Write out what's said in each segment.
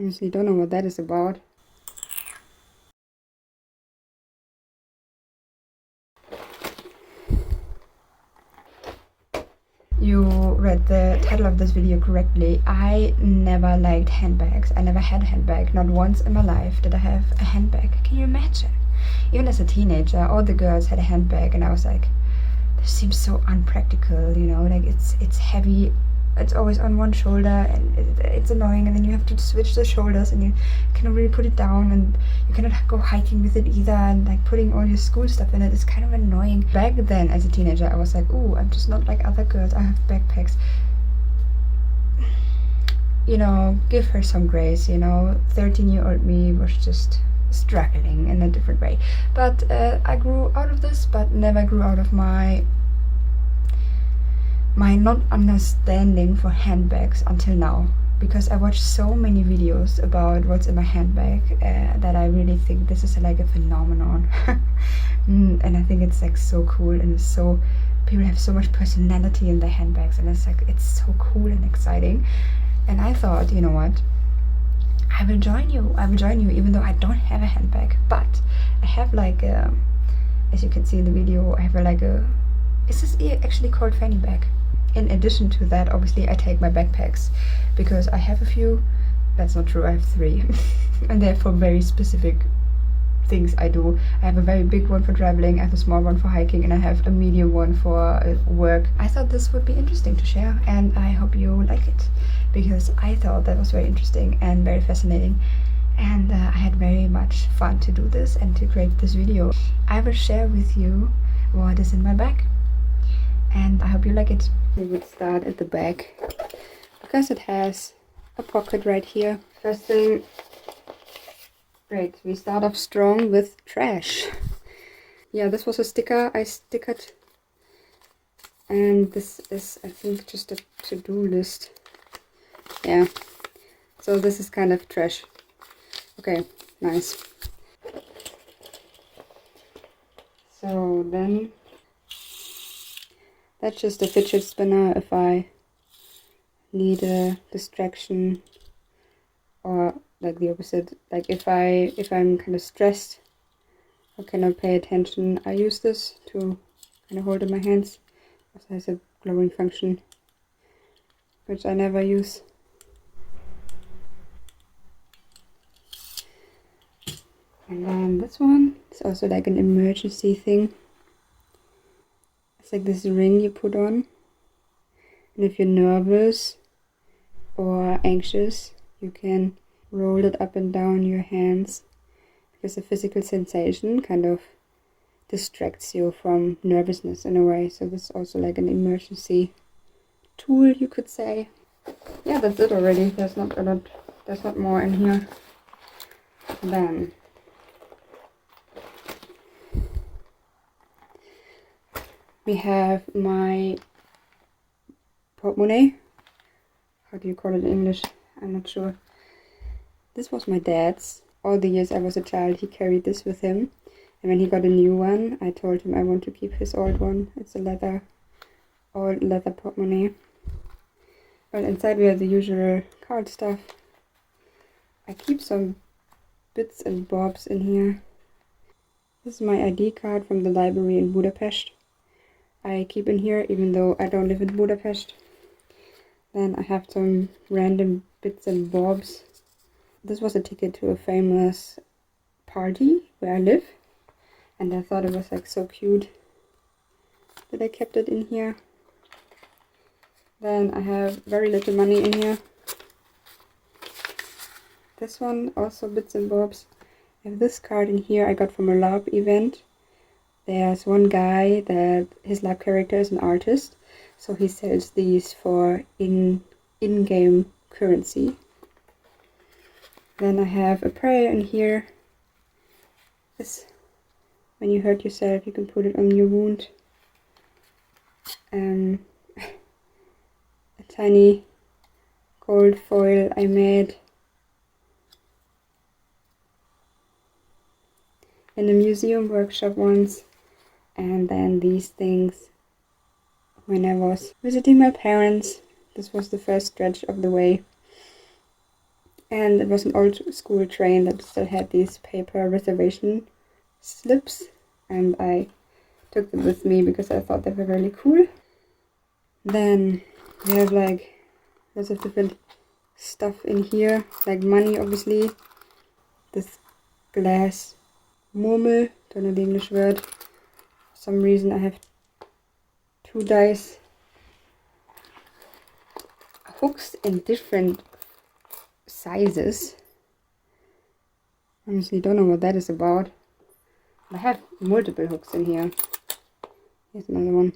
Honestly, don't know what that is about. You read the title of this video correctly. I never liked handbags. I never had a handbag. Not once in my life did I have a handbag. Can you imagine? Even as a teenager, all the girls had a handbag, and I was like, this seems so unpractical, you know, like it's heavy, it's always on one shoulder, and it's annoying, and then you have to switch the shoulders, and you cannot really put it down, and you cannot go hiking with it either, and like putting all your school stuff in it is kind of annoying. Back then as a teenager I was like, oh, I'm just not like other girls, I have backpacks, you know, give her some grace, you know. 13-year-old me was just struggling in a different way, but I grew out of this, but never grew out of my not understanding for handbags until now, because I watched so many videos about what's in my handbag that I really think this is like a phenomenon. And I think it's like so cool, and it's so, people have so much personality in their handbags, and it's like, it's so cool and exciting. And I thought, you know what, I will join you, even though I don't have a handbag, but I have like a, as you can see in the video, I have a, like a, is this actually called fanny bag? In addition to that, obviously I take my backpacks, because I have a few. That's not true, I have 3. And they're for very specific things I do. I have a very big one for traveling, I have a small one for hiking, and I have a medium one for work. I thought this would be interesting to share, and I hope you like it, because I thought that was very interesting and very fascinating, and I had very much fun to do this and to create this video. I will share with you what is in my bag, and I hope you like it. We would start at the back, because it has a pocket right here. First thing, great, we start off strong with trash. Yeah, this was a sticker I stickered, and this is, I think, just a to-do list. Yeah, so this is kind of trash. Okay, nice. So then, that's just a fidget spinner if I need a distraction, or like the opposite, like if I'm kind of stressed or cannot pay attention, I use this to kind of hold in my hands. Also has a glowing function, which I never use. And then this one is also like an emergency thing. It's like this ring you put on, and if you're nervous or anxious, you can roll it up and down your hands, because the physical sensation kind of distracts you from nervousness in a way. So this is also like an emergency tool, you could say. Yeah, that's it already. There's not a lot, there's not more in here. Then we have my portemonnaie. How do you call it in English? I'm not sure. This was my dad's. All the years I was a child, he carried this with him. And when he got a new one, I told him I want to keep his old one. It's a old leather portemonnaie. Well, inside we have the usual card stuff. I keep some bits and bobs in here. This is my ID card from the library in Budapest. I keep in here even though I don't live in Budapest. Then I have some random bits and bobs. This was a ticket to a famous party where I live, and I thought it was like so cute that I kept it in here. Then I have very little money in here. This one, also bits and bobs. I have this card in here I got from a LARP event. There's one guy that his LARP character is an artist, so he sells these for in-game currency. Then I have a prayer in here. This, when you hurt yourself, you can put it on your wound. A tiny gold foil I made in a museum workshop once. And then these things when I was visiting my parents. This was the first stretch of the way. And it was an old school train that still had these paper reservation slips, and I took them with me because I thought they were really cool. Then we have like lots of different stuff in here, like money obviously. This glass murmel, don't know the English word. For some reason I have 2 dice. Hooks in different sizes. Honestly don't know what that is about. I have multiple hooks in here. Here's another one.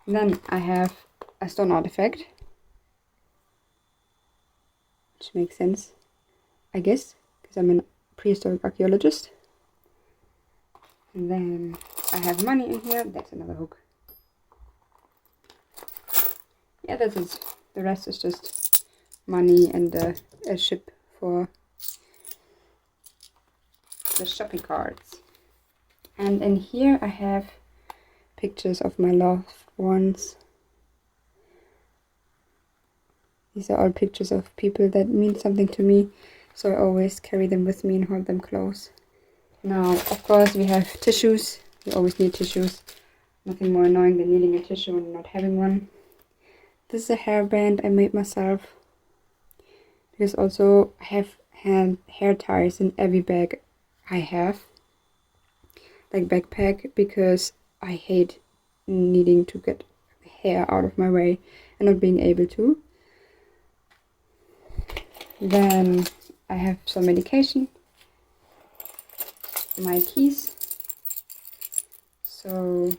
And then I have a stone artifact, which makes sense, I guess, because I'm a prehistoric archaeologist. And then I have money in here. That's another hook. Yeah, that's it. The rest is just money and a ship for the shopping carts. And in here I have pictures of my loved ones. These are all pictures of people that mean something to me, so I always carry them with me and hold them close. Now, of course, we have tissues. You always need tissues. Nothing more annoying than needing a tissue and not having one. This is a hairband I made myself, because also I have hair ties in every bag I have, like backpack, because I hate needing to get hair out of my way and not being able to. Then I have some medication, my keys. So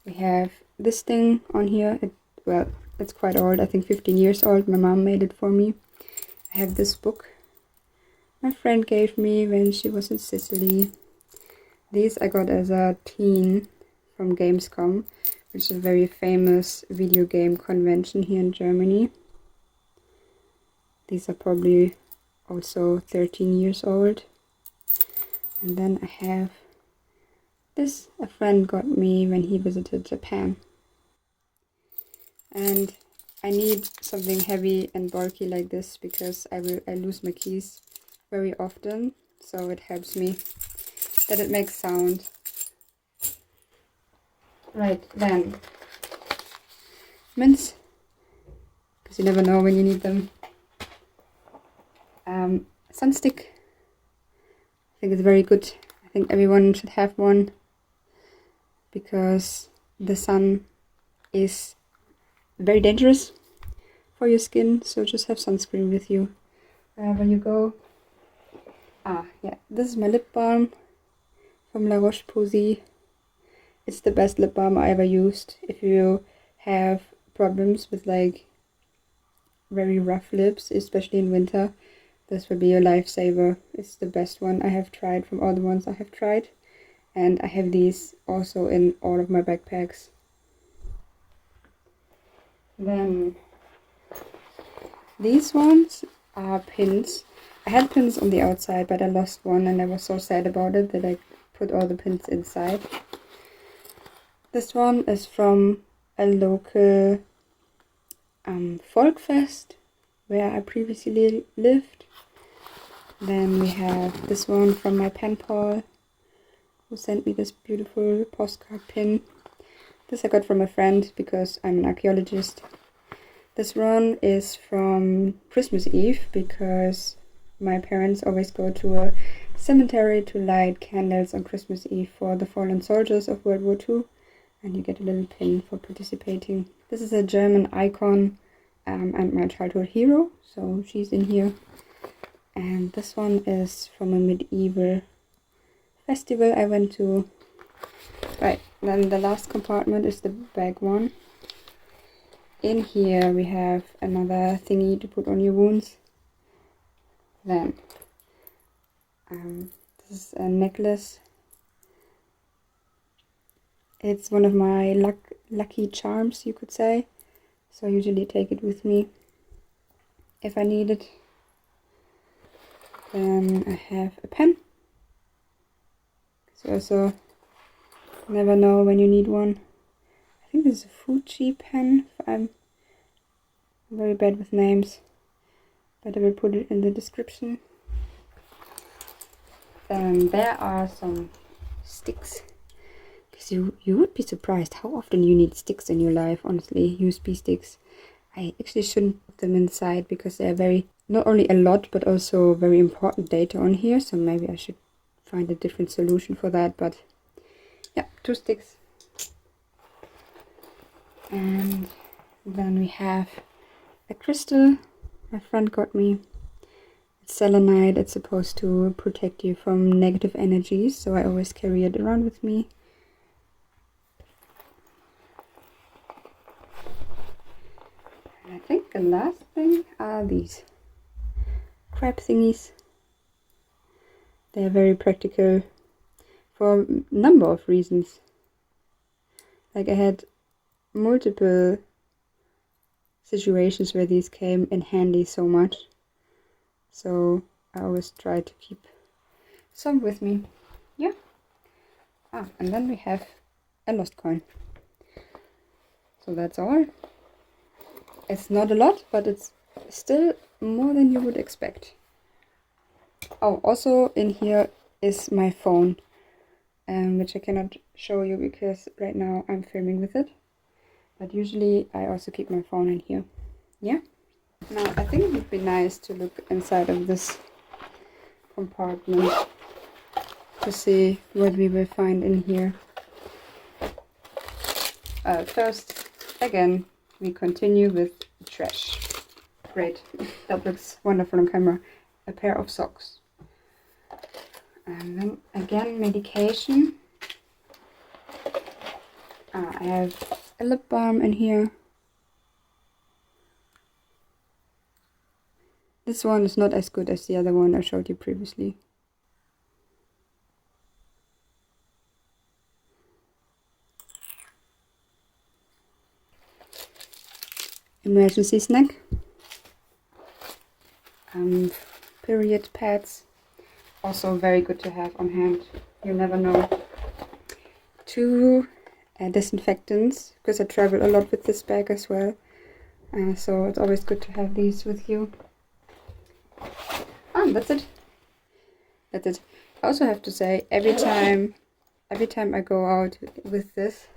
we have this thing on here. Well, it's quite old, I think 15 years old. My mom made it for me. I have this book my friend gave me when she was in Sicily. These I got as a teen from Gamescom, which is a very famous video game convention here in Germany. These are probably also 13 years old. And then I have this a friend got me when he visited Japan. And I need something heavy and bulky like this because I lose my keys very often, so it helps me that it makes sound. Right, then mints, because you never know when you need them. Sunstick, I think it's very good. I think everyone should have one because the sun is very dangerous for your skin, so just have sunscreen with you wherever you go. Yeah, this is my lip balm from La Roche-Posay. It's the best lip balm I ever used. If you have problems with like very rough lips, especially in winter, this will be your lifesaver. It's the best one I have tried from all the ones I have tried. And I have these also in all of my backpacks. Then these ones are pins. I had pins on the outside, but I lost one and I was so sad about it that I put all the pins inside. This one is from a local folk fest where I previously lived. Then we have this one from my pen pal, who sent me this beautiful postcard pin. This I got from a friend because I'm an archaeologist. This one is from Christmas Eve because my parents always go to a cemetery to light candles on Christmas Eve for the fallen soldiers of World War II, and you get a little pin for participating. This is a German icon and my childhood hero, so she's in here. And this one is from a medieval festival I went to. Right, then the last compartment is the bag one. In here we have another thingy to put on your wounds. Then this is a necklace. It's one of my lucky charms, you could say. So I usually take it with me if I need it. Then I have a pen. So also never know when you need one. I think this is a Fuji pen. I'm very bad with names. but I will put it in the description. There are some sticks, because you would be surprised how often you need sticks in your life, honestly, USB sticks. I actually shouldn't put them inside because they're very, not only a lot, but also very important data on here, so maybe I should find a different solution for that, but yeah, 2 sticks. And then we have a crystal my friend got me. It's selenite. It's supposed to protect you from negative energies, so I always carry it around with me. And I think the last thing are these crab thingies. They're very practical for a number of reasons. Like, I had multiple situations where these came in handy so much, so I always try to keep some with me. Yeah. And then we have a lost coin. So that's all. It's not a lot, but it's still more than you would expect. Oh, also in here is my phone, which I cannot show you because right now I'm filming with it. But usually I also keep my phone in here. Yeah. Now I think it would be nice to look inside of this compartment to see what we will find in here. First, again, we continue with trash. Great. That looks wonderful on camera. A pair of socks. And then again, medication. I have a lip balm in here. This one is not as good as the other one I showed you previously. Emergency snack. Period pads. Also very good to have on hand. You never know. 2 disinfectants, because I travel a lot with this bag as well. So it's always good to have these with you. That's it. That's it. I also have to say, every time I go out with this,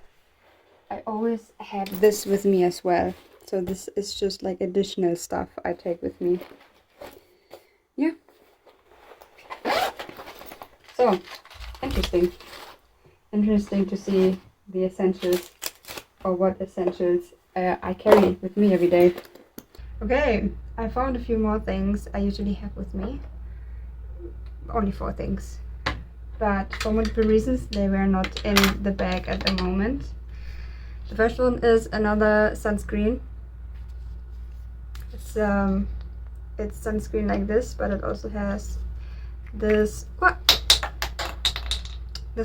I always have this with me as well. So this is just like additional stuff I take with me. Yeah. So, interesting. Interesting to see the essentials, or what essentials I carry with me every day. Okay, I found a few more things I usually have with me. Only 4 things. But for multiple reasons they were not in the bag at the moment. The first one is another sunscreen. It's sunscreen like this, but it also has this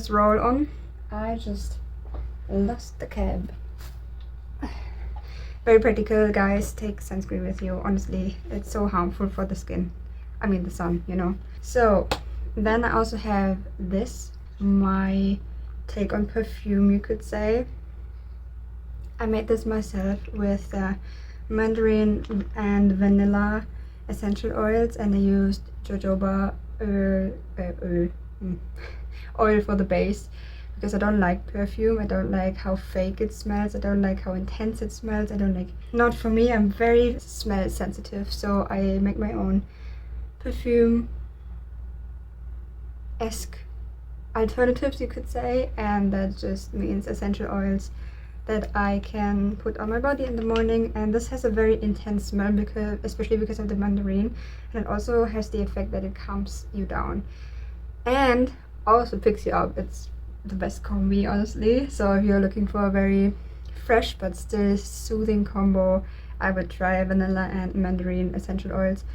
roll on. I just lost the cab. Very practical, guys. Take sunscreen with you. Honestly, it's so harmful for the skin. I mean the sun, you know. So then I also have this, my take on perfume, you could say. I made this myself with mandarin and vanilla essential oils, and I used jojoba oil for the base, because I don't like perfume. I don't like how fake it smells. I don't like how intense it smells. I don't like, not for me. I'm very smell sensitive, so I make my own perfume-esque alternatives, you could say, and that just means essential oils that I can put on my body in the morning. And this has a very intense smell, especially because of the mandarin, and it also has the effect that it calms you down and also picks you up. It's the best combi, honestly. So if you're looking for a very fresh but still soothing combo, I would try vanilla and mandarin essential oils.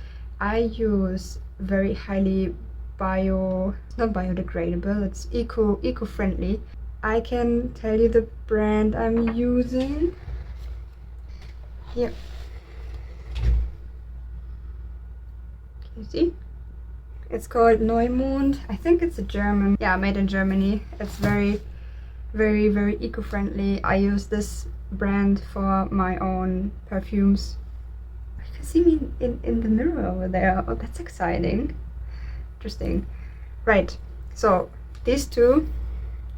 I use very highly not biodegradable, it's eco-friendly. I can tell you the brand I'm using here. Can you see? It's called Neumond. I think it's a German. Yeah, made in Germany. It's very, very, very eco-friendly. I use this brand for my own perfumes. see me in the mirror over there. Oh, that's exciting. Interesting. Right, so these two,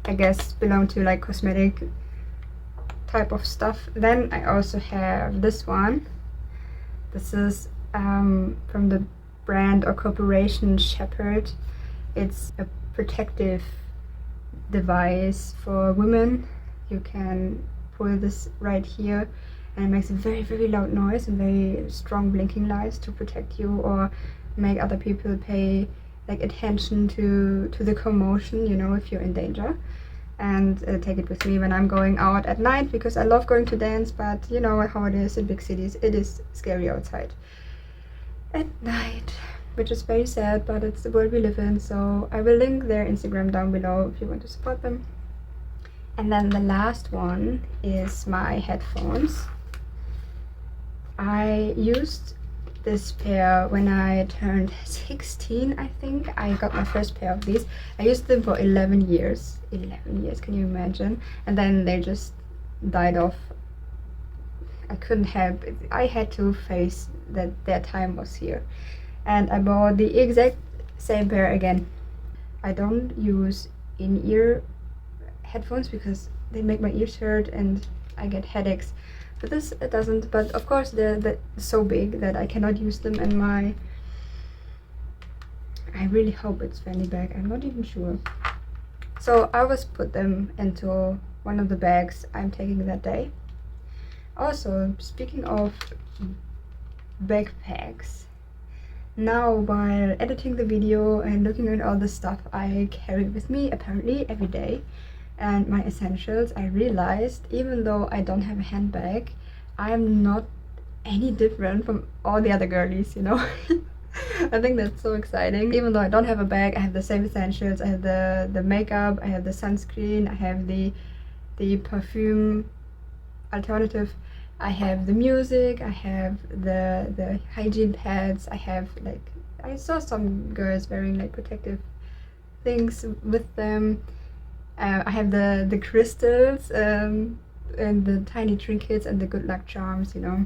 I guess, belong to like cosmetic type of stuff. Then I also have this one. This is from the brand or corporation Shepherd. It's a protective device for women. You can pull this right here and it makes a very, very loud noise and very strong blinking lights to protect you or make other people pay like attention to the commotion, you know, if you're in danger. And take it with me when I'm going out at night, because I love going to dance, but you know how it is in big cities. It is scary outside at night, which is very sad, but it's the world we live in. So I will link their Instagram down below if you want to support them. And then the last one is my headphones. I used this pair when I turned 16, I think. I got my first pair of these. I used them for 11 years. 11 years, can you imagine? And then they just died off. I couldn't help it. I had to face that their time was here. And I bought the exact same pair again. I don't use in-ear headphones because they make my ears hurt and I get headaches. But this, it doesn't. But of course they're so big that I cannot use them in my... I really hope it's fanny bag. I'm not even sure. So I always put them into one of the bags I'm taking that day. Also, speaking of backpacks, now while editing the video and looking at all the stuff I carry with me apparently every day and my essentials, I realized even though I don't have a handbag, I'm not any different from all the other girlies, you know. I think that's so exciting. Even though I don't have a bag, I have the same essentials. I have the makeup, I have the sunscreen, I have the perfume alternative, I have the music, I have the hygiene pads, I have like, I saw some girls wearing like protective things with them. I have the crystals and the tiny trinkets and the good luck charms, you know.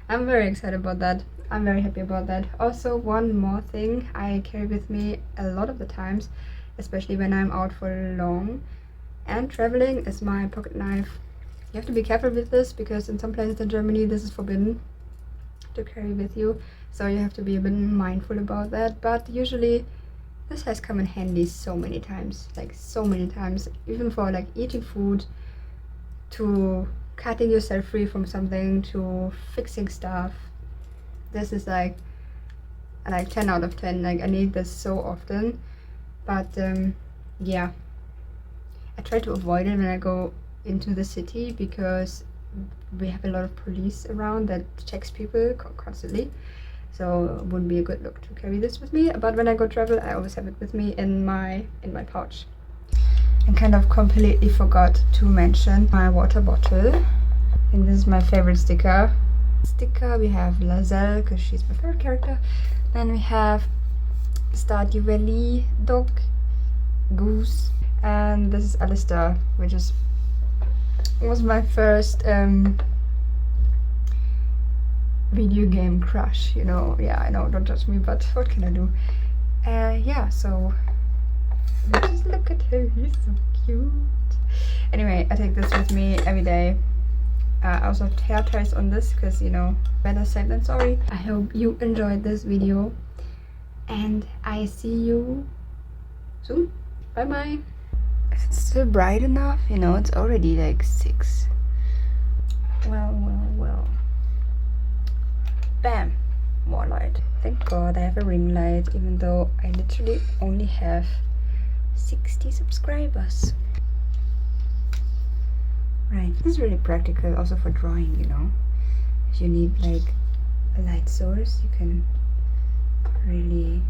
I'm very excited about that. I'm very happy about that. Also, one more thing I carry with me a lot of the times, especially when I'm out for long and traveling, is my pocket knife. You have to be careful with this because in some places in Germany this is forbidden to carry with you, so you have to be a bit mindful about that. But usually this has come in handy so many times, like so many times, even for like eating food, to cutting yourself free from something, to fixing stuff. This is like 10 out of 10. Like I need this so often, but yeah, I try to avoid it when I go into the city because we have a lot of police around that checks people constantly, so it wouldn't be a good look to carry this with me. But when I go travel, I always have it with me in my pouch. And kind of completely forgot to mention my water bottle. I think this is my favorite sticker. We have Lazelle because she's my favorite character. Then we have Stardew Valley dog, Goose, and this is Alistair, which was my first video game crush, you know. Yeah, I know, don't judge me, but what can I do? Yeah, so just look at her, he's so cute. Anyway, I take this with me every day. I also have hair ties on this because, you know, better safe than sorry. I hope you enjoyed this video and I see you soon. Bye bye. Is it still bright enough? You know, it's already like 6. Well. Bam! More light. Thank God I have a ring light, even though I literally only have 60 subscribers. Right, this is really practical also for drawing, you know. If you need like a light source, you can really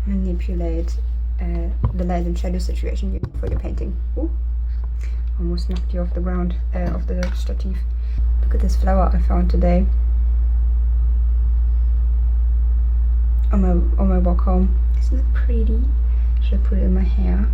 manipulate the light and shadow situation you need for your painting. Ooh, almost knocked you off the ground, off the stative. Look at this flower I found today on my walk home. Isn't it pretty? Should I put it in my hair?